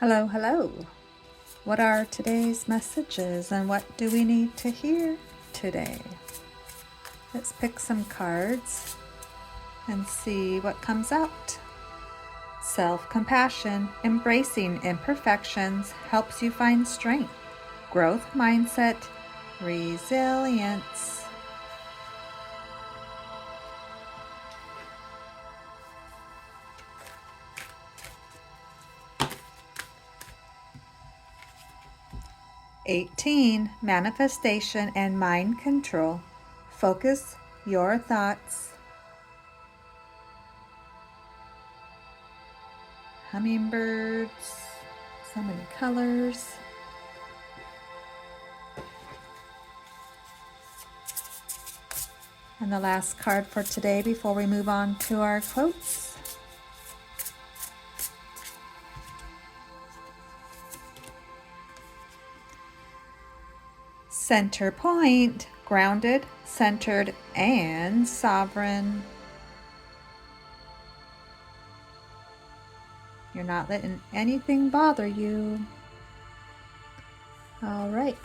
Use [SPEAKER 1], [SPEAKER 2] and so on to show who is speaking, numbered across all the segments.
[SPEAKER 1] Hello, hello. What are today's messages and what do we need to hear today? Let's pick some cards and see what comes out. Self-compassion, embracing imperfections helps you find strength, growth mindset, resilience. (18) Manifestation and mind control. Focus your thoughts. Hummingbirds, so many colors. And the last card for today before we move on to our quotes. Center point, grounded, centered, and sovereign. You're not letting anything bother you. All right.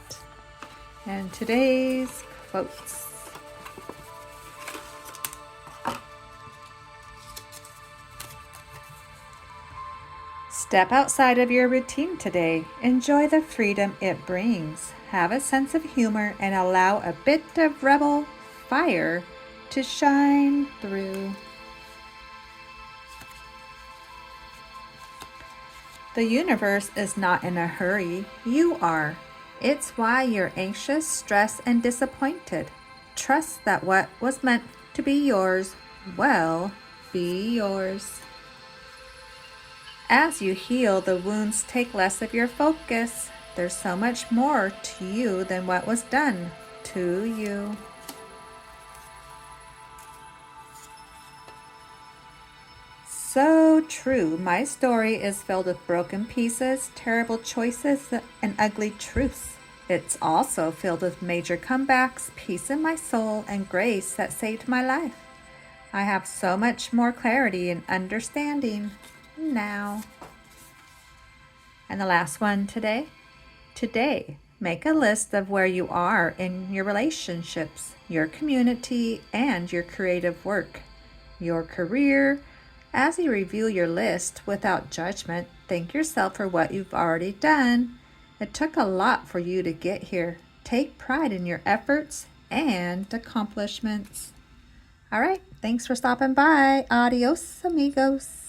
[SPEAKER 1] And today's quotes. Step outside of your routine today. Enjoy the freedom it brings. Have a sense of humor and allow a bit of rebel fire to shine through. The universe is not in a hurry. You are. It's why you're anxious, stressed, and disappointed. Trust that what was meant to be yours will be yours. As you heal, the wounds take less of your focus. There's so much more to you than what was done to you. So true. My story is filled with broken pieces, terrible choices, and ugly truths. It's also filled with major comebacks, peace in my soul, and grace that saved my life. I have so much more clarity and understanding now. And the last one today. Today, make a list of where you are in your relationships, your community, and your creative work, your career. As you review your list without judgment, thank yourself for what you've already done. It took a lot for you to get here. Take pride in your efforts and accomplishments. All right, thanks for stopping by. Adios, amigos.